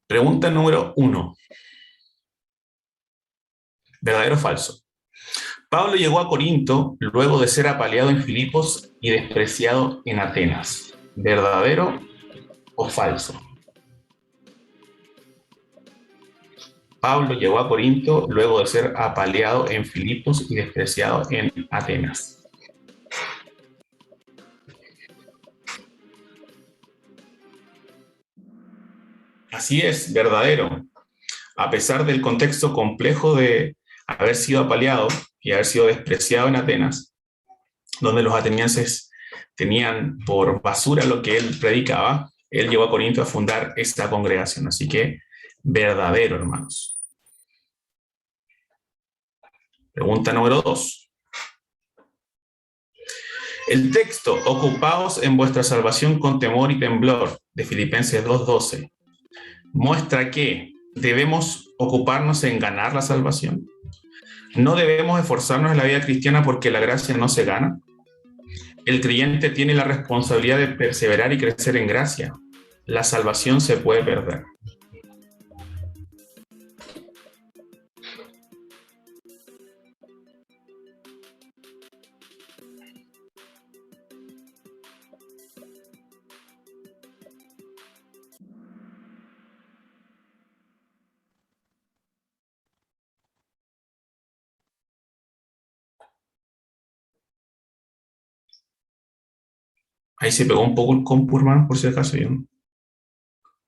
Pregunta número 1. ¿Verdadero o falso? Pablo llegó a Corinto luego de ser apaleado en Filipos y despreciado en Atenas. ¿Verdadero o falso? Pablo llegó a Corinto luego de ser apaleado en Filipos y despreciado en Atenas. Así es, verdadero. A pesar del contexto complejo de haber sido apaleado y haber sido despreciado en Atenas, donde los atenienses tenían por basura lo que él predicaba, él llegó a Corinto a fundar esta congregación. Así que, verdadero, hermanos. Pregunta número 2. El texto, ocupaos en vuestra salvación con temor y temblor, de Filipenses 2:12, muestra que debemos ocuparnos en ganar la salvación. No debemos esforzarnos en la vida cristiana porque la gracia no se gana. El creyente tiene la responsabilidad de perseverar y crecer en gracia. La salvación se puede perder. Ahí se pegó un poco el compu, hermano, por si acaso. Yo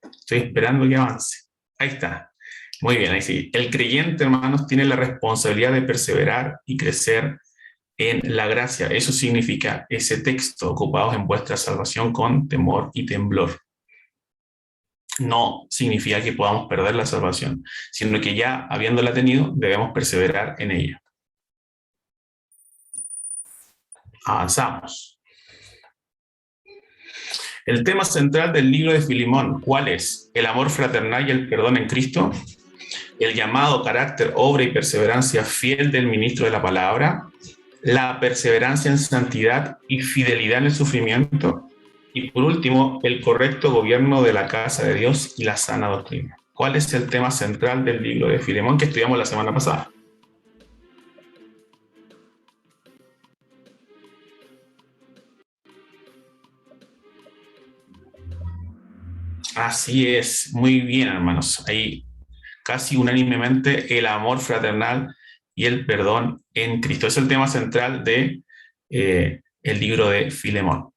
estoy esperando que avance. Ahí está. Muy bien, ahí sí. El creyente, hermanos, tiene la responsabilidad de perseverar y crecer en la gracia. Eso significa ese texto, ocupados en vuestra salvación con temor y temblor. No significa que podamos perder la salvación, sino que ya habiéndola tenido, debemos perseverar en ella. Avanzamos. El tema central del libro de Filemón, ¿cuál es? ¿El amor fraternal y el perdón en Cristo? ¿El llamado carácter, obra y perseverancia fiel del ministro de la palabra? ¿La perseverancia en santidad y fidelidad en el sufrimiento? Y por último, el correcto gobierno de la casa de Dios y la sana doctrina. ¿Cuál es el tema central del libro de Filemón que estudiamos la semana pasada? Así es, muy bien, hermanos. Ahí casi unánimemente el amor fraternal y el perdón en Cristo. Es el tema central de el libro de Filemón.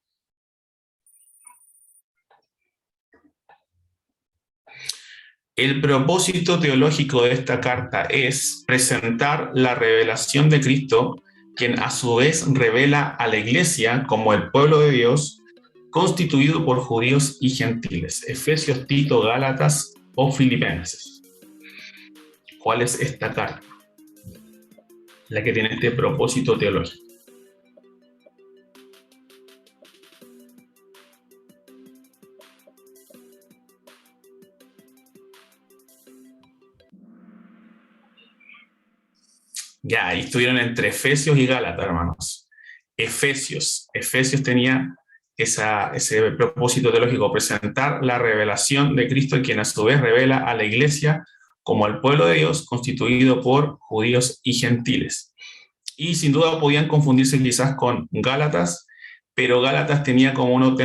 El propósito teológico de esta carta es presentar la revelación de Cristo, quien a su vez revela a la Iglesia como el pueblo de Dios, constituido por judíos y gentiles. Efesios, Tito, Gálatas o Filipenses. ¿Cuál es esta carta? La que tiene este propósito teológico. Ya, ahí estuvieron entre Efesios y Gálatas, hermanos. Efesios tenía ese propósito teológico, presentar la revelación de Cristo, quien a su vez revela a la Iglesia como al pueblo de Dios, constituido por judíos y gentiles. Y sin duda podían confundirse quizás con Gálatas, pero Gálatas tenía como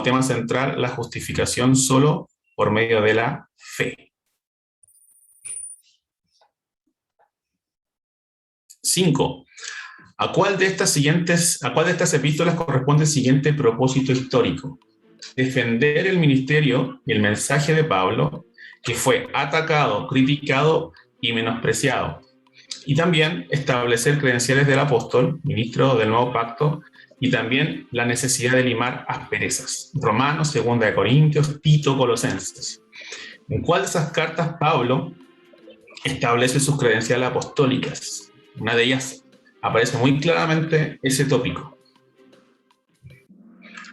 tema central la justificación solo por medio de la fe. 5. ¿A cuál de estas epístolas corresponde el siguiente propósito histórico? Defender el ministerio y el mensaje de Pablo, que fue atacado, criticado y menospreciado. Y también establecer credenciales del apóstol, ministro del nuevo pacto, y también la necesidad de limar asperezas. Romanos, 2 de Corintios, Tito, Colosenses. ¿En cuál de esas cartas Pablo establece sus credenciales apostólicas? Una de ellas aparece muy claramente ese tópico.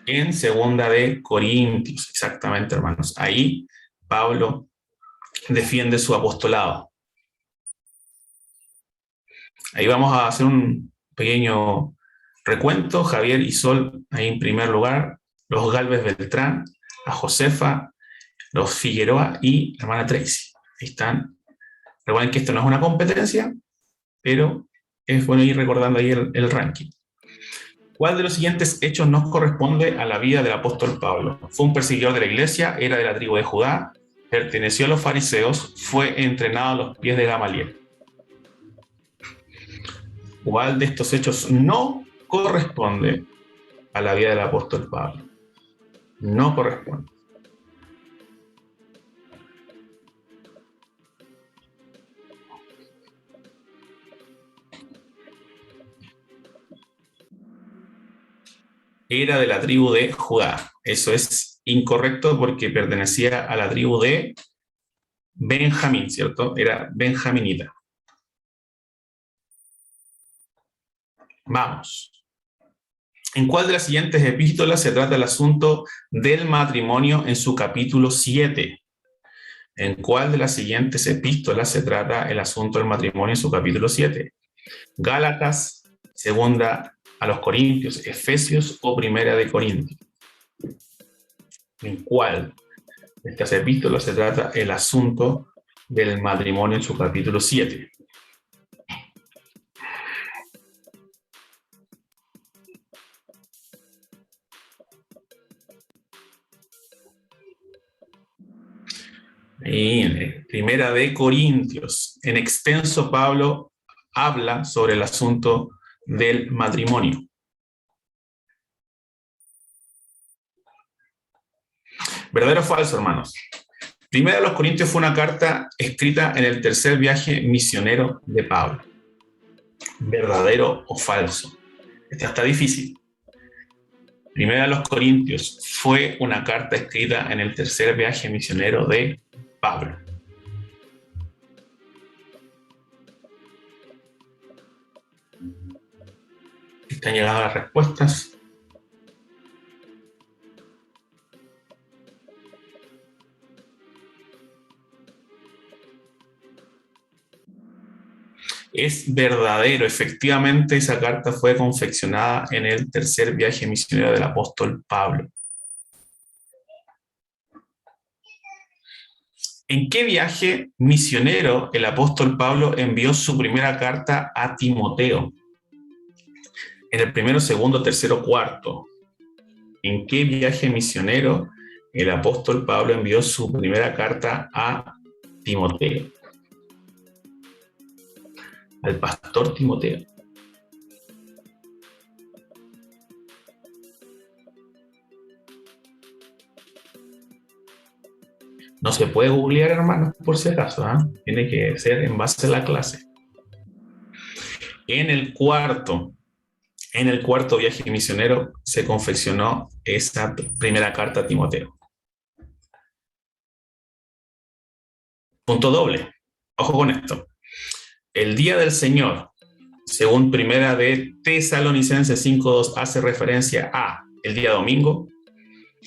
En 2 de Corintios, exactamente, hermanos. Ahí Pablo defiende su apostolado. Ahí vamos a hacer un pequeño recuento. Javier y Sol, ahí en primer lugar, los Galvez Beltrán, a Josefa, los Figueroa y la hermana Tracy. Ahí están. Recuerden que esto no es una competencia, pero es bueno ir recordando ahí el ranking. ¿Cuál de los siguientes hechos no corresponde a la vida del apóstol Pablo? Fue un perseguidor de la iglesia, era de la tribu de Judá, perteneció a los fariseos, fue entrenado a los pies de Gamaliel. ¿Cuál de estos hechos no corresponde a la vida del apóstol Pablo? No corresponde. Era de la tribu de Judá. Eso es incorrecto porque pertenecía a la tribu de Benjamín, ¿cierto? Era benjaminita. Vamos. ¿En cuál de las siguientes epístolas se trata el asunto del matrimonio en su capítulo 7? ¿En cuál de las siguientes epístolas se trata el asunto del matrimonio en su capítulo 7? Gálatas, segunda a los Corintios, Efesios o primera de Corintios. ¿En cuál de estas epístolas se trata el asunto del matrimonio en su capítulo 7? En primera de Corintios, en extenso Pablo habla sobre el asunto del matrimonio. ¿Verdadero o falso, hermanos? Primera de los Corintios fue una carta escrita en el tercer viaje misionero de Pablo. ¿Verdadero o falso? Esta está difícil. Primera de los Corintios fue una carta escrita en el tercer viaje misionero de Pablo. Están llegando las respuestas. Es verdadero, efectivamente esa carta fue confeccionada en el tercer viaje misionero del apóstol Pablo. ¿En qué viaje misionero el apóstol Pablo envió su primera carta a Timoteo? En el primero, segundo, tercero, cuarto. ¿En qué viaje misionero el apóstol Pablo envió su primera carta a Timoteo? Al pastor Timoteo. No se puede googlear, hermanos, por si acaso, ¿eh? Tiene que ser en base a la clase. En el cuarto viaje misionero se confeccionó esa primera carta a Timoteo. Punto doble. Ojo con esto. El día del Señor, según primera de Tesalonicenses 5:2, hace referencia a el día domingo,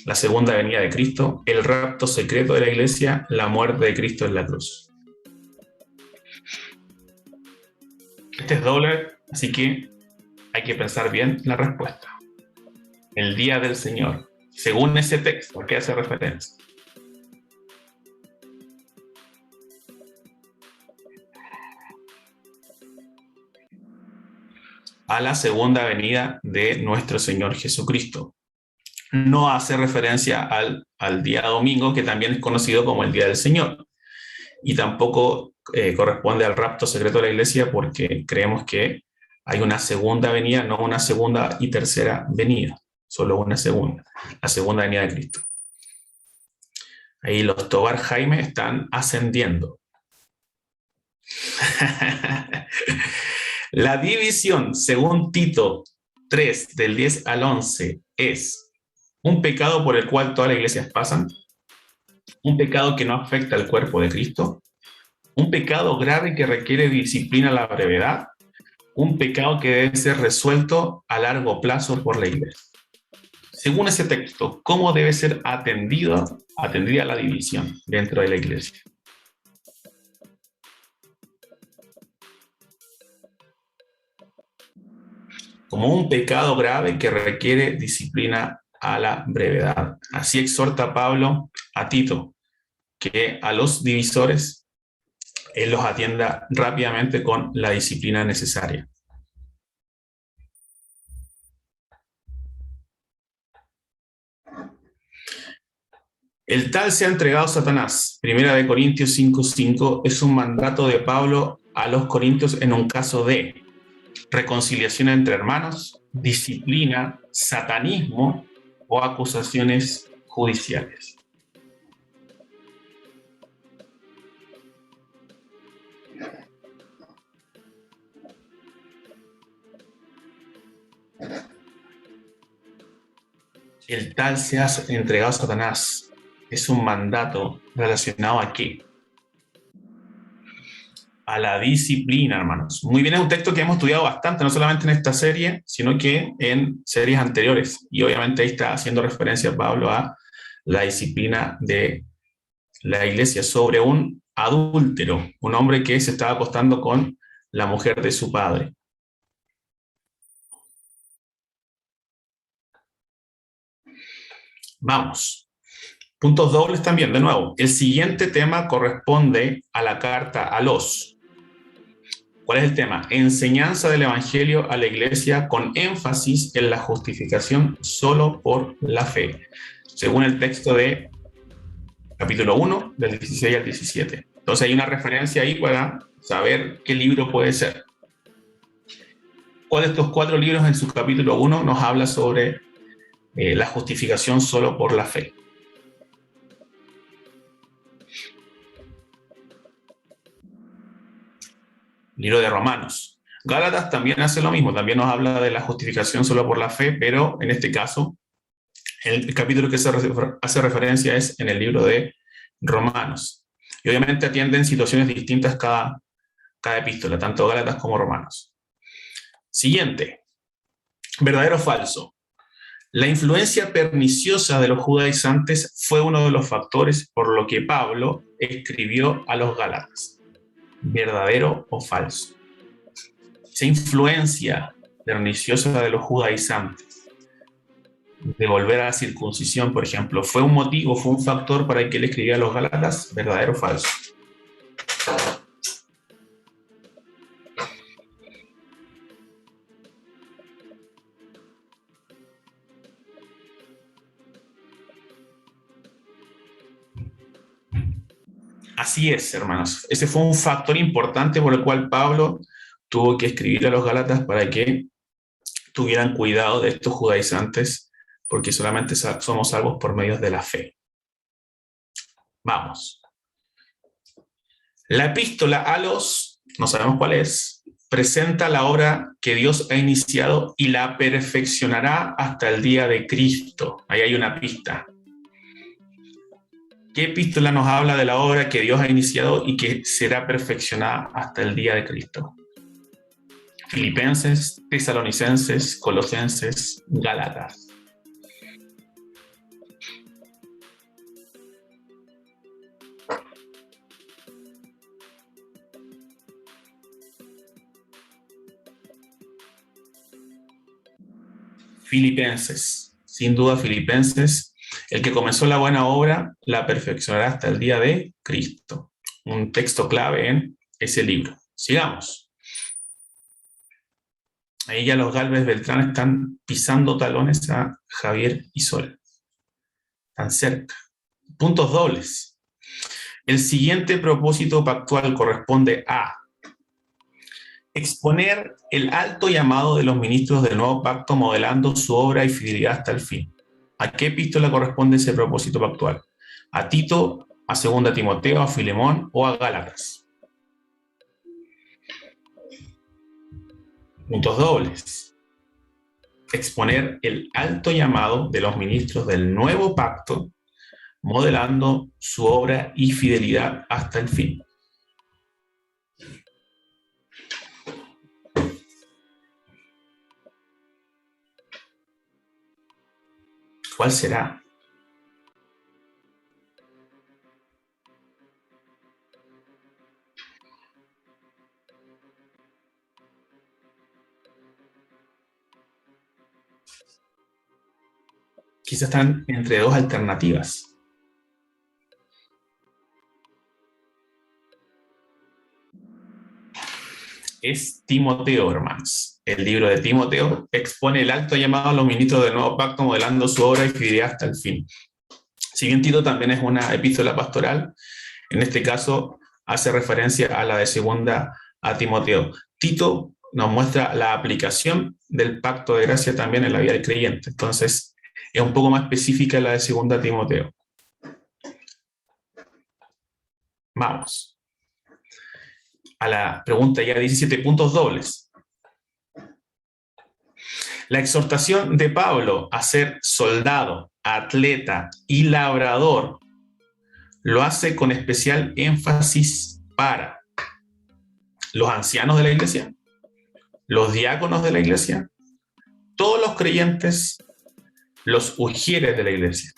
la segunda venida de Cristo, el rapto secreto de la iglesia, la muerte de Cristo en la cruz. Este es doble, así que hay que pensar bien la respuesta. El día del Señor, según ese texto, ¿a qué hace referencia? A la segunda venida de nuestro Señor Jesucristo. No hace referencia al día domingo, que también es conocido como el día del Señor. Y tampoco corresponde al rapto secreto de la iglesia, porque creemos que hay una segunda venida, no una segunda y tercera venida, solo una segunda, la segunda venida de Cristo. Ahí los Tobar Jaime están ascendiendo. La división, según Tito 3, del 10 al 11, es un pecado por el cual todas las iglesias pasan, un pecado que no afecta al cuerpo de Cristo, un pecado grave que requiere disciplina a la brevedad, un pecado que debe ser resuelto a largo plazo por la iglesia. Según ese texto, ¿cómo debe ser atendida la división dentro de la iglesia? Como un pecado grave que requiere disciplina a la brevedad. Así exhorta Pablo a Tito. que a los divisores él los atienda rápidamente con la disciplina necesaria. El tal sea entregado Satanás, 1 Corintios 5:5, es un mandato de Pablo a los corintios en un caso de reconciliación entre hermanos, disciplina, satanismo o acusaciones judiciales. El tal sea entregado a Satanás es un mandato relacionado a qué? A la disciplina, hermanos. Muy bien, es un texto que hemos estudiado bastante, no solamente en esta serie, sino que en series anteriores. Y obviamente ahí está haciendo referencia Pablo a la disciplina de la iglesia sobre un adúltero, un hombre que se estaba acostando con la mujer de su padre. Vamos. Puntos dobles también, de nuevo. El siguiente tema corresponde a la carta a los. ¿Cuál es el tema? Enseñanza del Evangelio a la iglesia con énfasis en la justificación solo por la fe, según el texto de capítulo 1, del 16 al 17. Entonces hay una referencia ahí para saber qué libro puede ser. ¿Cuál de estos 4 libros en su capítulo 1 nos habla sobre la justificación solo por la fe? Libro de Romanos. Gálatas también hace lo mismo, también nos habla de la justificación solo por la fe, pero en este caso, el capítulo que se hace referencia es en el libro de Romanos. Y obviamente atienden situaciones distintas cada epístola, tanto Gálatas como Romanos. Siguiente, verdadero o falso. La influencia perniciosa de los judaizantes fue uno de los factores por lo que Pablo escribió a los Gálatas. ¿Verdadero o falso? Esa influencia perniciosa de los judaizantes, de volver a la circuncisión, por ejemplo, ¿fue un motivo, fue un factor para que él escribiera a los Gálatas? ¿Verdadero o falso? Así es, hermanos. Ese fue un factor importante por el cual Pablo tuvo que escribir a los Gálatas para que tuvieran cuidado de estos judaizantes, porque solamente somos salvos por medio de la fe. Vamos. La epístola a los, no sabemos cuál es, presenta la obra que Dios ha iniciado y la perfeccionará hasta el día de Cristo. Ahí hay una pista. ¿Qué epístola nos habla de la obra que Dios ha iniciado y que será perfeccionada hasta el día de Cristo? Filipenses, Tesalonicenses, Colosenses, Gálatas. Filipenses, sin duda Filipenses, el que comenzó la buena obra la perfeccionará hasta el día de Cristo. Un texto clave en ese libro. Sigamos. Ahí ya los Galvez Beltrán están pisando talones a Javier y Sol. Están cerca. Puntos dobles. El siguiente propósito pactual corresponde a exponer el alto llamado de los ministros del nuevo pacto modelando su obra y fidelidad hasta el fin. ¿A qué epístola corresponde ese propósito pactual? ¿A Tito, a 2 Timoteo, a Filemón o a Gálatas? Puntos dobles. Exponer el alto llamado de los ministros del nuevo pacto modelando su obra y fidelidad hasta el fin. ¿Cuál será? Quizás están entre dos alternativas. es Timoteo, hermanos. El libro de Timoteo expone el alto llamado a los ministros del nuevo pacto, modelando su obra y fidelidad hasta el fin. Si bien Tito también es una epístola pastoral, en este caso hace referencia a la de segunda a Timoteo. Tito nos muestra la aplicación del pacto de gracia también en la vida del creyente. Entonces, es un poco más específica la de segunda a Timoteo. Vamos a la pregunta ya 17 puntos dobles. La exhortación de Pablo a ser soldado, atleta y labrador lo hace con especial énfasis para los ancianos de la iglesia, los diáconos de la iglesia, todos los creyentes, los ujieres de la iglesia.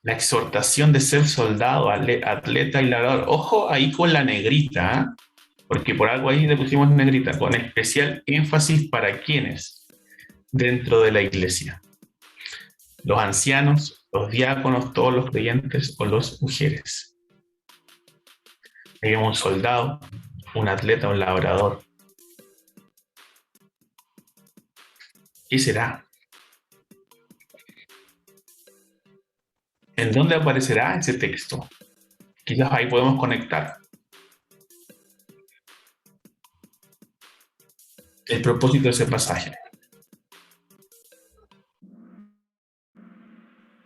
La exhortación de ser soldado, atleta y labrador. Ojo ahí con la negrita, ¿eh? Porque por algo ahí le pusimos negrita, con especial énfasis para quienes dentro de la iglesia. Los ancianos, los diáconos, todos los creyentes o los ujieres. Hay un soldado, un atleta, un labrador. ¿Qué será? ¿En dónde aparecerá ese texto? Quizás ahí podemos conectar. El propósito de ese pasaje.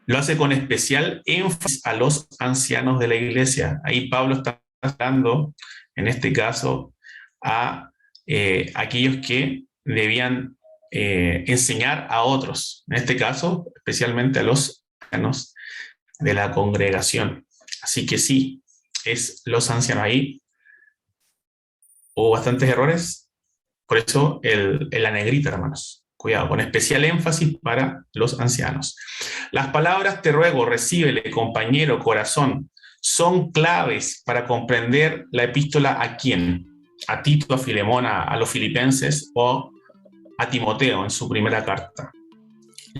Lo hace con especial énfasis a los ancianos de la iglesia. Ahí Pablo está hablando, en este caso, a aquellos que debían enseñar a otros. En este caso, especialmente a los ancianos de la congregación. Así que sí, es los ancianos. Ahí hubo bastantes errores, por eso la negrita, hermanos. Cuidado, con especial énfasis para los ancianos. Las palabras te ruego, recíbele, compañero, corazón, son claves para comprender la epístola a quién. A Tito, a Filemón, a los filipenses o a Timoteo en su primera carta.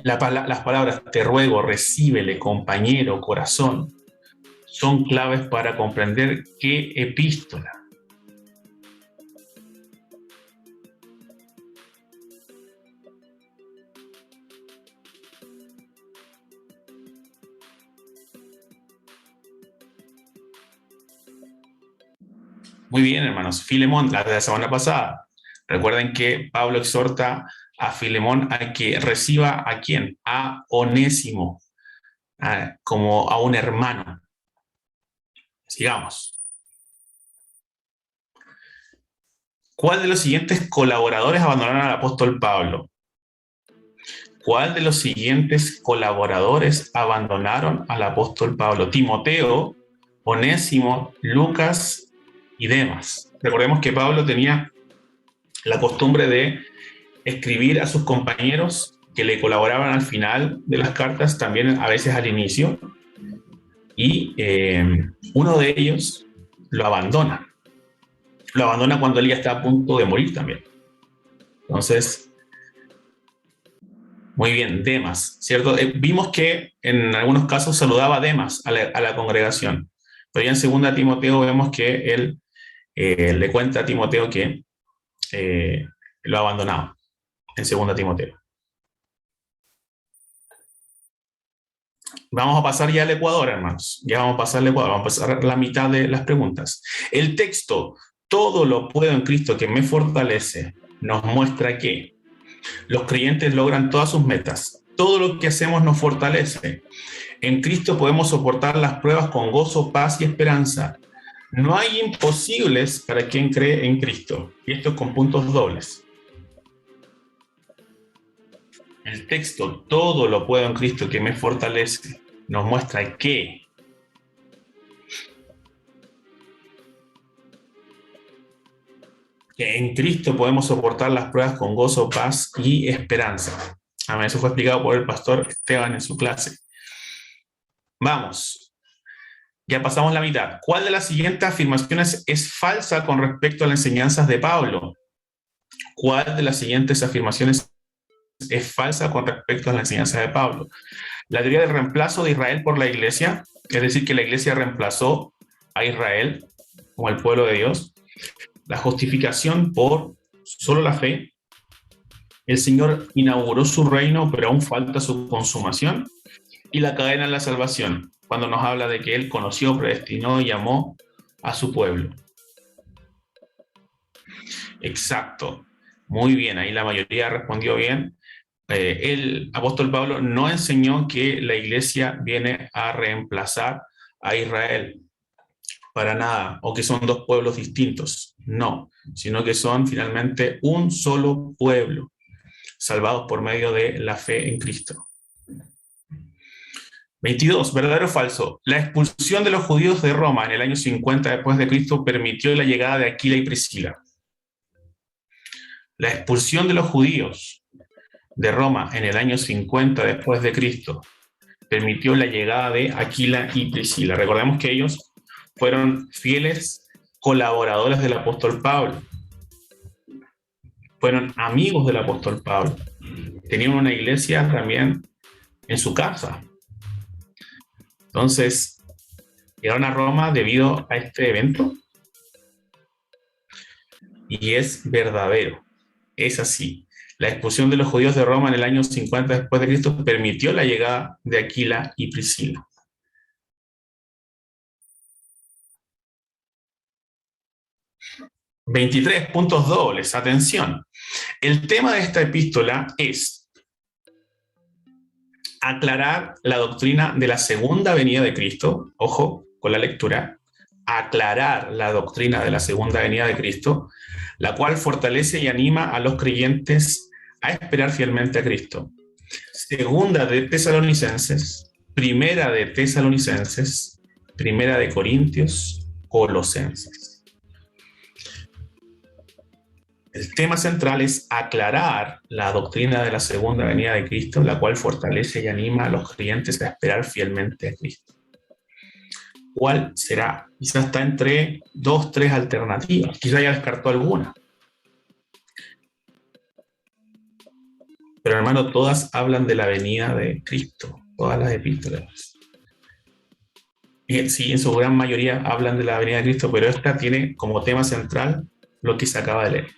Las palabras te ruego, recíbele, compañero, corazón, son claves para comprender qué epístola. Muy bien, hermanos. Filemón, la de la semana pasada. Recuerden que Pablo exhorta a Filemón a que reciba ¿a quién? A Onésimo, como a un hermano. Sigamos. ¿Cuál de los siguientes colaboradores abandonaron al apóstol Pablo? ¿Cuál de los siguientes colaboradores abandonaron al apóstol Pablo? Timoteo, Onésimo, Lucas y Demas. Recordemos que Pablo tenía la costumbre de escribir a sus compañeros que le colaboraban al final de las cartas, también a veces al inicio, y uno de ellos lo abandona. Lo abandona cuando él ya está a punto de morir también. Entonces, muy bien, Demas, ¿cierto? Vimos que en algunos casos saludaba a Demas a la congregación, pero ya en 2 Timoteo vemos que él le cuenta a Timoteo que lo ha abandonado en 2 Timoteo. Vamos a pasar ya al Ecuador, hermanos. Ya vamos a pasar al Ecuador, vamos a pasar la mitad de las preguntas. El texto, todo lo puedo en Cristo que me fortalece, nos muestra que los creyentes logran todas sus metas. Todo lo que hacemos nos fortalece. En Cristo podemos soportar las pruebas con gozo, paz y esperanza. No hay imposibles para quien cree en Cristo. Y esto es con puntos dobles. El texto, todo lo puedo en Cristo que me fortalece, nos muestra que en Cristo podemos soportar las pruebas con gozo, paz y esperanza. Amén. Eso fue explicado por el pastor Esteban en su clase. Vamos. Ya pasamos la mitad. ¿Cuál de las siguientes afirmaciones es falsa con respecto a las enseñanzas de Pablo? ¿Cuál de las siguientes afirmaciones es falsa con respecto a la enseñanza de Pablo? La teoría del reemplazo de Israel por la iglesia, es decir, que la iglesia reemplazó a Israel, como el pueblo de Dios, la justificación por solo la fe, el Señor inauguró su reino, pero aún falta su consumación, y la cadena de la salvación, cuando nos habla de que Él conoció, predestinó y llamó a su pueblo. Exacto, muy bien, ahí la mayoría respondió bien. El apóstol Pablo no enseñó que la iglesia viene a reemplazar a Israel, para nada, o que son dos pueblos distintos, no, sino que son finalmente un solo pueblo, salvados por medio de la fe en Cristo. 22. ¿Verdadero o falso? La expulsión de los judíos de Roma en el año 50 después de Cristo permitió la llegada de Aquila y Priscila. La expulsión de los judíos de Roma en el año 50 después de Cristo permitió la llegada de Aquila y Priscila. Recordemos que ellos fueron fieles colaboradores del apóstol Pablo. Fueron amigos del apóstol Pablo. Tenían una iglesia también en su casa. Entonces, llegaron a Roma debido a este evento. Y es verdadero. Es así. La expulsión de los judíos de Roma en el año 50 después de Cristo permitió la llegada de Aquila y Priscila. $23 puntos dobles. Atención. El tema de esta epístola es aclarar la doctrina de la segunda venida de Cristo. Ojo con la lectura. Aclarar la doctrina de la segunda venida de Cristo, la cual fortalece y anima a los creyentes a esperar fielmente a Cristo. Segunda de Tesalonicenses, primera de Tesalonicenses, primera de Corintios, Colosenses. El tema central es aclarar la doctrina de la segunda venida de Cristo, la cual fortalece y anima a los creyentes a esperar fielmente a Cristo. ¿Cuál será? Quizás está entre 2, 3 alternativas. Quizás ya descartó alguna. Pero hermano, todas hablan de la venida de Cristo. Todas las epístolas. Y sí, en su gran mayoría hablan de la venida de Cristo, pero esta tiene como tema central lo que se acaba de leer.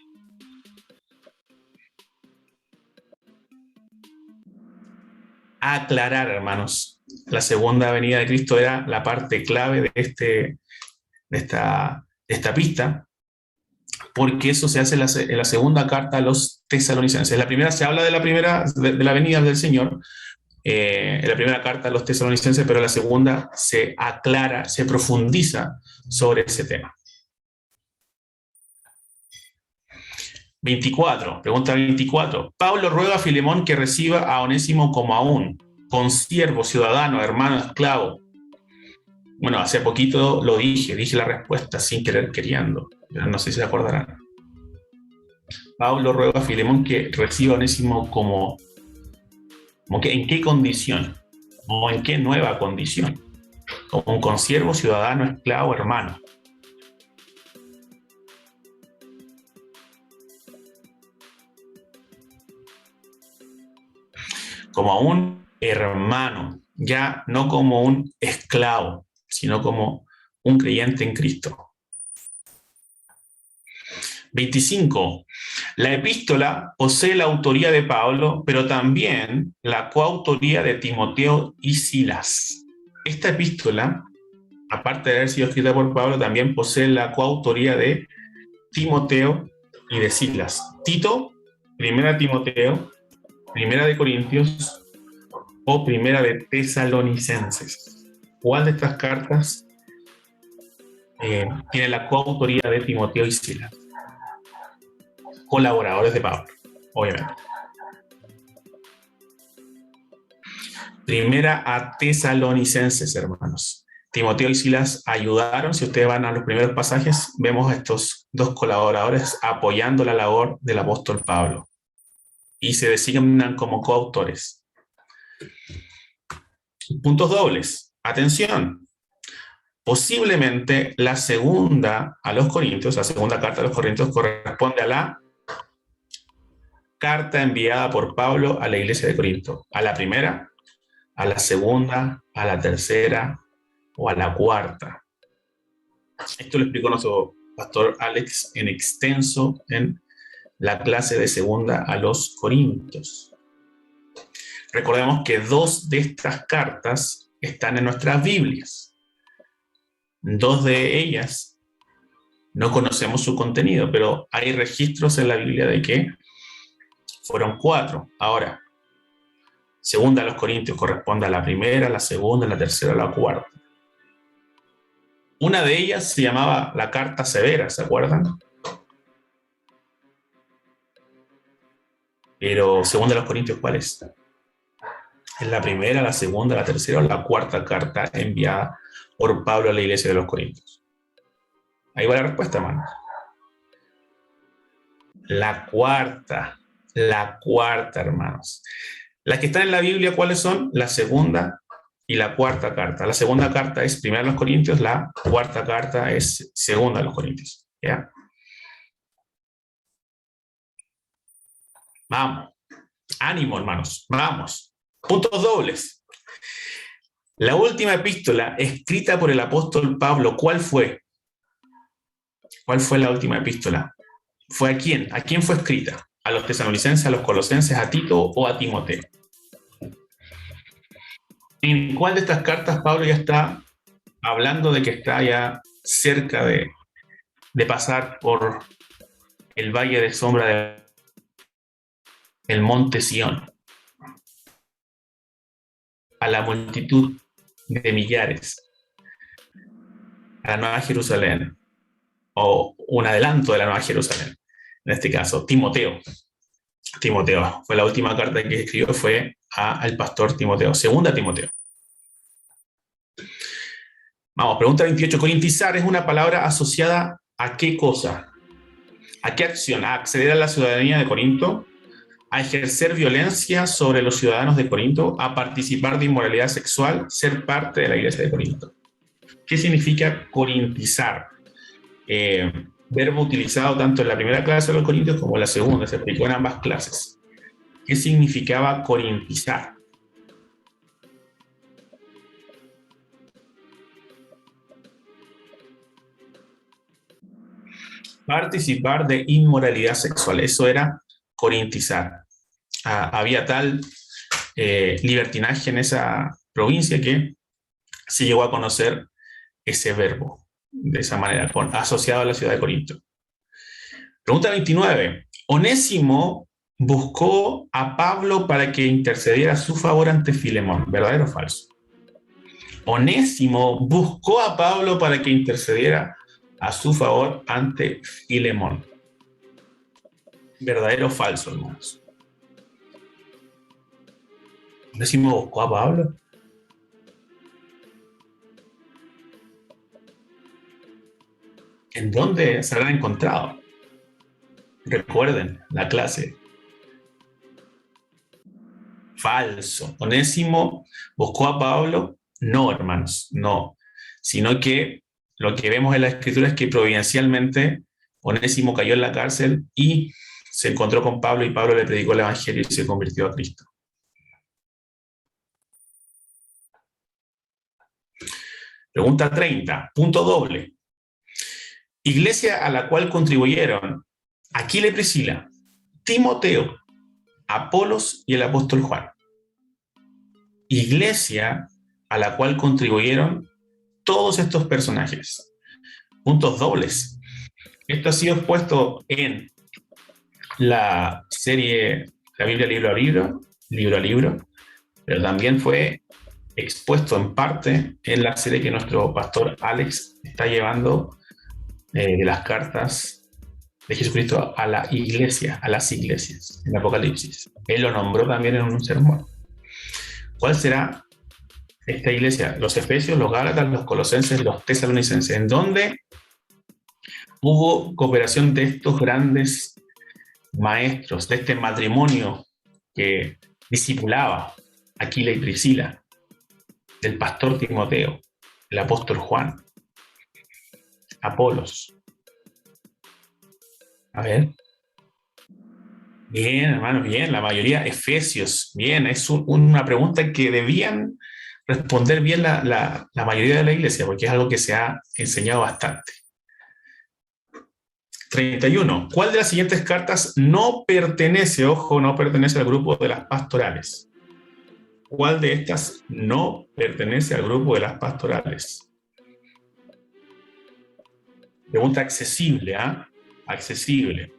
Aclarar, hermanos. La segunda venida de Cristo era la parte clave de esta pista, porque eso se hace en la segunda carta a los tesalonicenses. En la primera se habla de la venida del Señor, en la primera carta a los tesalonicenses, pero en la segunda se aclara, se profundiza sobre ese tema. 24, pregunta 24. Pablo ruega a Filemón que reciba a Onésimo como a un consiervo, ciudadano, hermano, esclavo. Bueno, hace poquito lo dije la respuesta sin querer queriendo, pero no sé si se acordarán. Pablo ruega a Filemón que reciba a Onésimo como que ¿en qué condición? ¿O en qué nueva condición? Como un consiervo, ciudadano, esclavo, hermano. Como un hermano, ya no como un esclavo, sino como un creyente en Cristo. 25. La epístola posee la autoría de Pablo, pero también la coautoría de Timoteo y Silas. Esta epístola, aparte de haber sido escrita por Pablo, también posee la coautoría de Timoteo y de Silas. Tito, primera Timoteo, primera de Corintios o primera de Tesalonicenses. ¿Cuál de estas cartas tiene la coautoría de Timoteo y Silas? Colaboradores de Pablo, obviamente. Primera a Tesalonicenses, hermanos. Timoteo y Silas ayudaron. Si ustedes van a los primeros pasajes, vemos a estos dos colaboradores apoyando la labor del apóstol Pablo y se designan como coautores. Puntos dobles. Atención. Posiblemente la segunda a los Corintios, la segunda carta a los Corintios corresponde a la carta enviada por Pablo a la iglesia de Corinto. A la primera, a la segunda, a la tercera o a la cuarta. Esto lo explicó nuestro pastor Alex en extenso en la clase de segunda a los Corintios. Recordemos que 2 de estas cartas están en nuestras Biblias. 2 de ellas no conocemos su contenido, pero hay registros en la Biblia de que fueron 4. Ahora, segunda a los Corintios corresponde a la primera, la segunda, la tercera, la cuarta. Una de ellas se llamaba la carta severa, ¿se acuerdan? Pero segunda a los Corintios, ¿cuál es? ¿Es la primera, la segunda, la tercera o la cuarta carta enviada por Pablo a la iglesia de los Corintios? Ahí va la respuesta, hermanos. La cuarta, hermanos. Las que están en la Biblia, ¿cuáles son? La segunda y la cuarta carta. La segunda carta es primera a los Corintios, la cuarta carta es segunda a los Corintios. ¿Ya? Vamos. Ánimo, hermanos. Vamos. Puntos dobles. La última epístola escrita por el apóstol Pablo, ¿cuál fue? ¿Cuál fue la última epístola? ¿Fue a quién? ¿A quién fue escrita? ¿A los tesalonicenses, a los colosenses, a Tito o a Timoteo? ¿En cuál de estas cartas Pablo ya está hablando de que está ya cerca de pasar por el valle de sombra del monte Sión? A la multitud de millares, a la Nueva Jerusalén, o un adelanto de la Nueva Jerusalén. En este caso, Timoteo. Timoteo fue la última carta que escribió, fue al pastor Timoteo, segunda Timoteo. Vamos, pregunta 28. Corintizar es una palabra asociada a qué cosa, a qué acción, a acceder a la ciudadanía de Corinto, a ejercer violencia sobre los ciudadanos de Corinto, a participar de inmoralidad sexual, ser parte de la iglesia de Corinto. ¿Qué significa corintizar? Verbo utilizado tanto en la primera clase de los Corintios como en la segunda, se explicó en ambas clases. ¿Qué significaba corintizar? Participar de inmoralidad sexual, eso era corintizar. Había tal libertinaje en esa provincia que se llegó a conocer ese verbo de esa manera, asociado a la ciudad de Corinto. Pregunta 29. Onésimo buscó a Pablo para que intercediera a su favor ante Filemón. ¿Verdadero o falso? Onésimo buscó a Pablo para que intercediera a su favor ante Filemón. ¿Verdadero o falso, hermanos? Onésimo buscó a Pablo. ¿En dónde se habrán encontrado? Recuerden la clase. Falso. Onésimo buscó a Pablo. No, hermanos, no. Sino que lo que vemos en la escritura es que providencialmente Onésimo cayó en la cárcel y se encontró con Pablo y Pablo le predicó el evangelio y se convirtió a Cristo. Pregunta 30, punto doble. Iglesia a la cual contribuyeron Aquila y Priscila, Timoteo, Apolos y el apóstol Juan. Iglesia a la cual contribuyeron todos estos personajes. Puntos dobles. Esto ha sido expuesto en la serie La Biblia libro a libro, pero también fue expuesto en parte en la serie que nuestro pastor Alex está llevando de las cartas de Jesucristo a la iglesia, a las iglesias, en Apocalipsis. Él lo nombró también en un sermón. ¿Cuál será esta iglesia? Los Efesios, los Gálatas, los Colosenses, los Tesalonicenses, en donde hubo cooperación de estos grandes maestros, de este matrimonio que discipulaba Aquila y Priscila, del pastor Timoteo, el apóstol Juan, Apolos. A ver. Bien, hermanos, bien. La mayoría, Efesios. Bien, es una pregunta que debían responder bien la mayoría de la iglesia, porque es algo que se ha enseñado bastante. 31. ¿Cuál de las siguientes cartas no pertenece, ojo, no pertenece al grupo de las pastorales? ¿Cuál de estas no pertenece al grupo de las pastorales? Pregunta accesible, ¿ah? Accesible.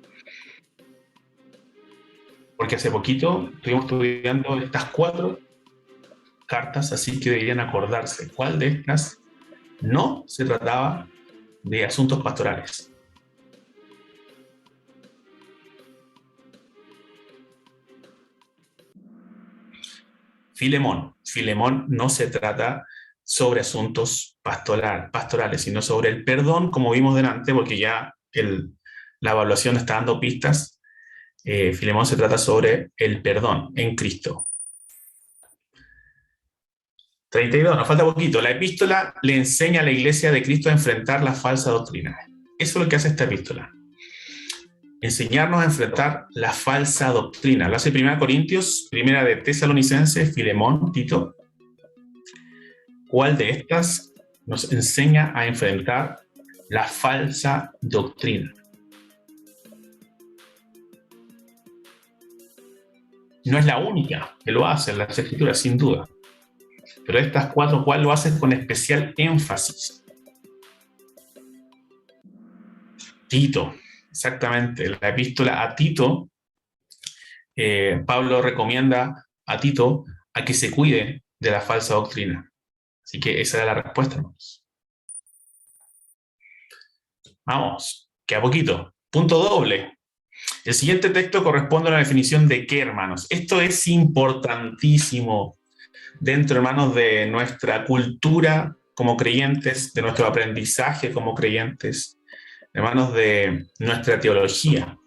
Porque hace poquito estuvimos estudiando estas 4 cartas, así que deberían acordarse cuál de estas no se trataba de asuntos pastorales. Filemón. Filemón no se trata sobre asuntos pastorales, sino sobre el perdón, como vimos delante, porque ya la evaluación está dando pistas. Filemón se trata sobre el perdón en Cristo. 32, nos falta poquito. La epístola le enseña a la iglesia de Cristo a enfrentar la falsa doctrina. Eso es lo que hace esta epístola. Enseñarnos a enfrentar la falsa doctrina. Lo hace 1 Corintios, 1 de Tesalonicenses, Filemón, Tito. ¿Cuál de estas nos enseña a enfrentar la falsa doctrina? No es la única que lo hace en las Escrituras, sin duda. Pero estas 4, ¿cuál lo hace con especial énfasis? Tito, exactamente. La epístola a Tito, Pablo recomienda a Tito a que se cuide de la falsa doctrina. Así que esa era la respuesta, hermanos. Vamos, queda poquito. Punto doble. El siguiente texto corresponde a la definición de qué, hermanos. Esto es importantísimo dentro, hermanos, de nuestra cultura como creyentes, de nuestro aprendizaje como creyentes, hermanos, de nuestra teología.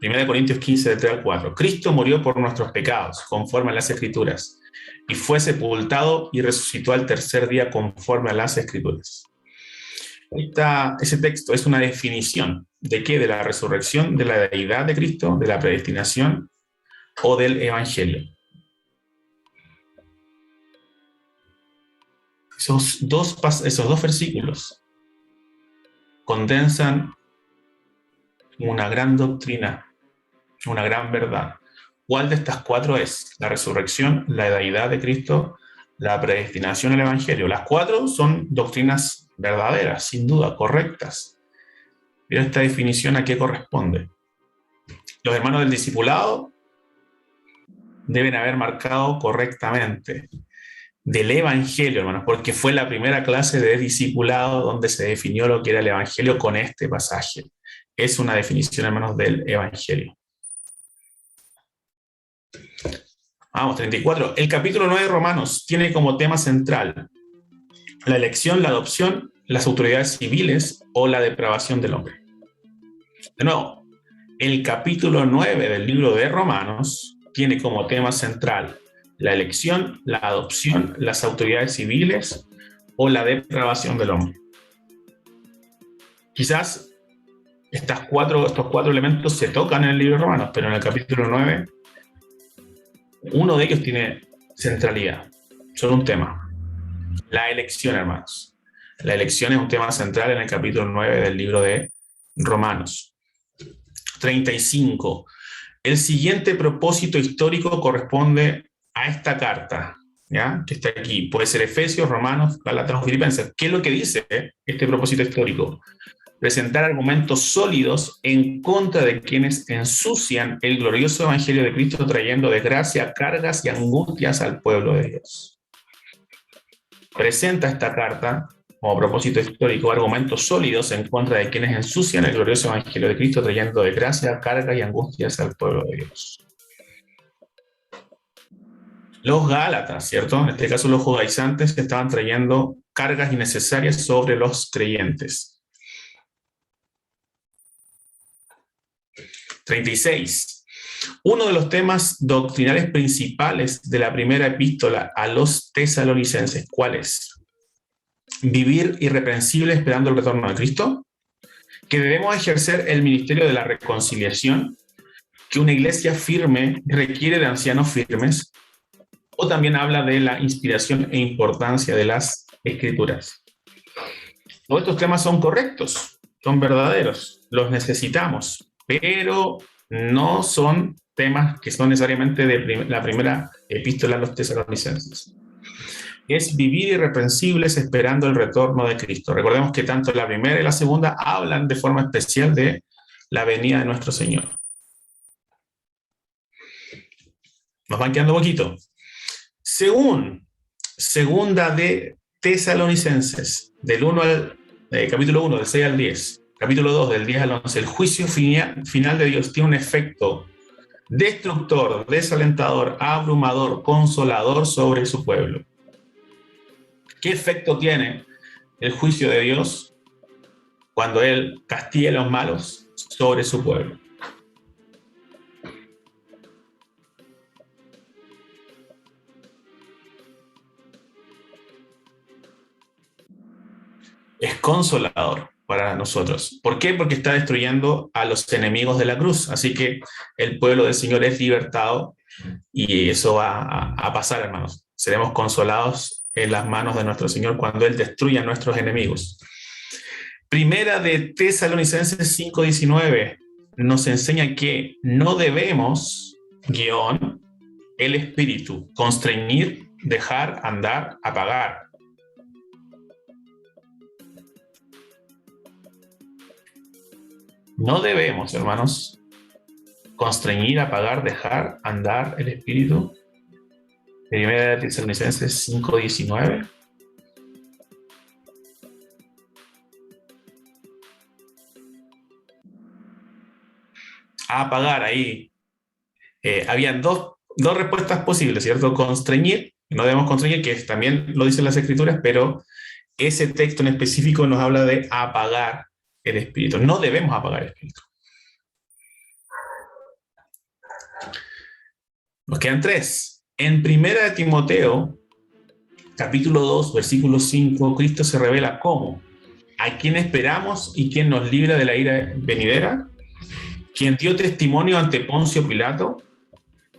1 Corintios 15, de 3 al 4. Cristo murió por nuestros pecados, conforme a las Escrituras, y fue sepultado y resucitó al tercer día, conforme a las Escrituras. Ese texto es una definición de qué, de la resurrección, de la deidad de Cristo, de la predestinación o del evangelio. Esos dos versículos condensan una gran doctrina, una gran verdad. ¿Cuál de estas 4 es? La resurrección, la deidad de Cristo, la predestinación, el evangelio. Las 4 son doctrinas verdaderas, sin duda, correctas. Pero esta definición, ¿a qué corresponde? Los hermanos del discipulado deben haber marcado correctamente del evangelio, hermanos, porque fue la primera clase de discipulado donde se definió lo que era el evangelio con este pasaje. Es una definición, hermanos, del evangelio. Vamos, 34. El capítulo 9 de Romanos tiene como tema central la elección, la adopción, las autoridades civiles o la depravación del hombre. De nuevo, el capítulo 9 del libro de Romanos tiene como tema central la elección, la adopción, las autoridades civiles o la depravación del hombre. Quizás estos 4 elementos se tocan en el libro de Romanos, pero en el capítulo 9 uno de ellos tiene centralidad, solo un tema. La elección, hermanos. La elección es un tema central en el capítulo 9 del libro de Romanos. 35. El siguiente propósito histórico corresponde a esta carta, ¿ya? Que está aquí. Puede ser Efesios, Romanos, Gálatas o Filipenses. ¿Qué es lo que dice este propósito histórico? Presentar argumentos sólidos en contra de quienes ensucian el glorioso evangelio de Cristo, trayendo desgracia, cargas y angustias al pueblo de Dios. Presenta esta carta como propósito histórico argumentos sólidos en contra de quienes ensucian el glorioso evangelio de Cristo, trayendo desgracia, cargas y angustias al pueblo de Dios. Los Gálatas, ¿cierto? En este caso los judaizantes estaban trayendo cargas innecesarias sobre los creyentes. 36. Uno de los temas doctrinales principales de la primera epístola a los tesalonicenses, ¿cuál es? Vivir irreprensible esperando el retorno de Cristo, que debemos ejercer el ministerio de la reconciliación, que una iglesia firme requiere de ancianos firmes, o también habla de la inspiración e importancia de las escrituras. Todos estos temas son correctos, son verdaderos, los necesitamos, pero no son temas que son necesariamente de la primera epístola a los tesalonicenses. Es vivir irreprensibles esperando el retorno de Cristo. Recordemos que tanto la primera y la segunda hablan de forma especial de la venida de nuestro Señor. Nos van quedando poquito. Según segunda de Tesalonicenses, del 1 al capítulo 1, del 6 al 10, capítulo 2, del 10 al 11, el juicio final de Dios tiene un efecto destructor, desalentador, abrumador, consolador sobre su pueblo. ¿Qué efecto tiene el juicio de Dios cuando Él castiga a los malos sobre su pueblo? Es consolador para nosotros. ¿Por qué? Porque está destruyendo a los enemigos de la cruz. Así que el pueblo del Señor es libertado y eso va a pasar, hermanos. Seremos consolados en las manos de nuestro Señor cuando Él destruya a nuestros enemigos. Primera de Tesalonicenses 5:19 nos enseña que no debemos, el espíritu, constreñir, dejar, andar, apagar. No debemos, hermanos, constreñir, apagar, dejar, andar el espíritu. Primera de Tesalonicenses 5:19. A apagar ahí. Habían dos respuestas posibles, ¿cierto? Constreñir, no debemos constreñir, que también lo dicen las escrituras, pero ese texto en específico nos habla de apagar el espíritu. No debemos apagar el espíritu. Nos quedan 3. En Primera de Timoteo, capítulo 2, versículo 5, Cristo se revela como a quien esperamos y quien nos libra de la ira venidera, quien dio testimonio ante Poncio Pilato,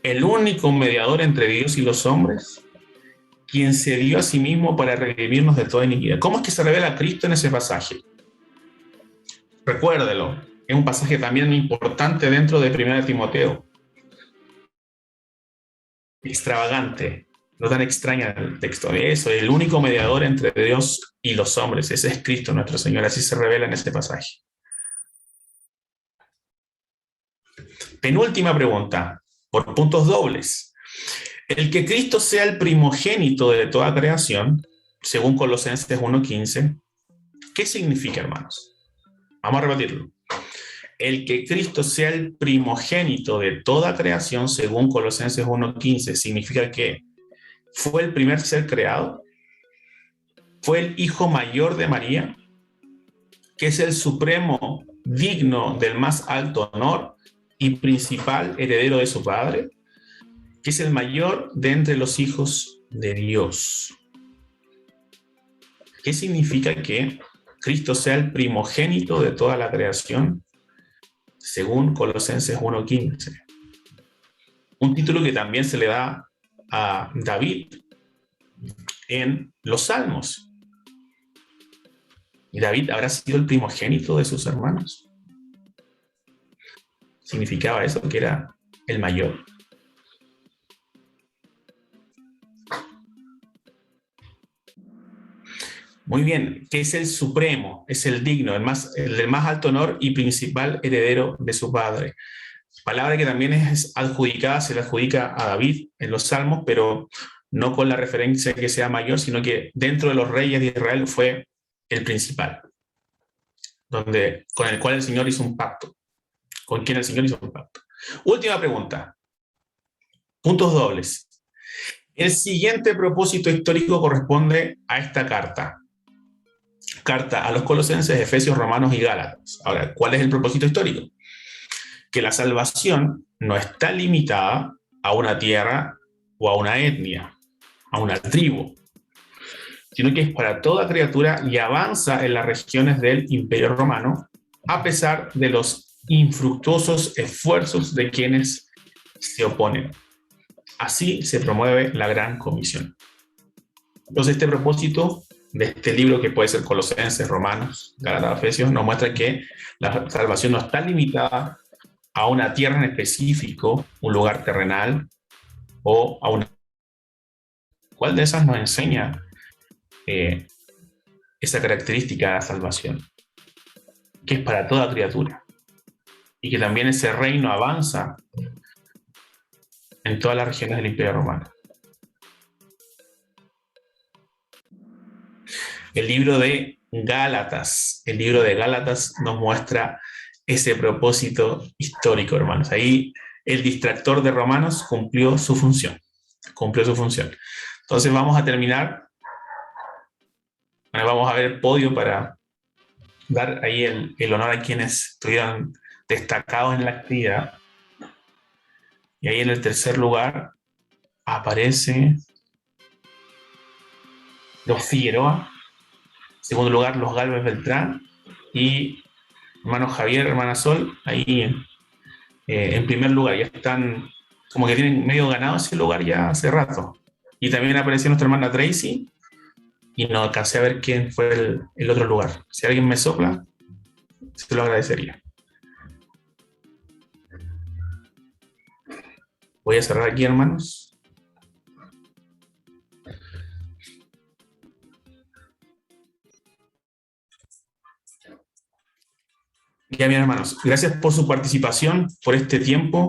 el único mediador entre Dios y los hombres, quien se dio a sí mismo para redimirnos de toda iniquidad. ¿Cómo es que se revela Cristo en ese pasaje? Recuérdelo, es un pasaje también importante dentro de 1 Timoteo. Extravagante, no tan extraña el texto. Eso, el único mediador entre Dios y los hombres, ese es Cristo nuestro Señor, así se revela en este pasaje. Penúltima pregunta, por puntos dobles. El que Cristo sea el primogénito de toda creación, según Colosenses 1:15, ¿qué significa, hermanos? Vamos a repetirlo. El que Cristo sea el primogénito de toda creación, según Colosenses 1:15, significa que fue el primer ser creado, fue el hijo mayor de María, que es el supremo digno del más alto honor y principal heredero de su padre, que es el mayor de entre los hijos de Dios. ¿Qué significa que Cristo sea el primogénito de toda la creación, según Colosenses 1:15? Un título que también se le da a David en los Salmos. ¿Y David habrá sido el primogénito de sus hermanos? Significaba eso, que era el mayor. Muy bien, que es el supremo, es el digno, el del más alto honor y principal heredero de su padre. Palabra que también es adjudicada, se le adjudica a David en los Salmos, pero no con la referencia que sea mayor, sino que dentro de los reyes de Israel fue el principal, con el cual el Señor hizo un pacto, con quien el Señor hizo un pacto. Última pregunta, puntos dobles. El siguiente propósito histórico corresponde a esta carta a los Colosenses, Efesios, Romanos y Gálatas. Ahora, ¿cuál es el propósito histórico? Que la salvación no está limitada a una tierra o a una etnia, a una tribu, sino que es para toda criatura y avanza en las regiones del Imperio Romano, a pesar de los infructuosos esfuerzos de quienes se oponen. Así se promueve la Gran Comisión. Entonces, este propósito de este libro, que puede ser Colosenses, Romanos, Gálatas, Efesios, nos muestra que la salvación no está limitada a una tierra en específico, un lugar terrenal, o a una... ¿Cuál de esas nos enseña esa característica de la salvación? Que es para toda criatura. Y que también ese reino avanza en todas las regiones del Imperio Romano. El libro de Gálatas nos muestra ese propósito histórico, hermanos. Ahí el distractor de Romanos cumplió su función. Entonces vamos a terminar. Bueno, vamos a ver el podio para dar ahí el honor a quienes estuvieron destacados en la actividad. Y ahí en el tercer lugar aparece los Figueroa. En segundo lugar, los Galvez Beltrán. Y hermano Javier, hermana Sol, ahí en primer lugar. Ya están como que tienen medio ganado ese lugar ya hace rato. Y también apareció nuestra hermana Tracy. Y no alcancé a ver quién fue el otro lugar. Si alguien me sopla, se lo agradecería. Voy a cerrar aquí, hermanos. Ya, bien, hermanos, gracias por su participación, por este tiempo.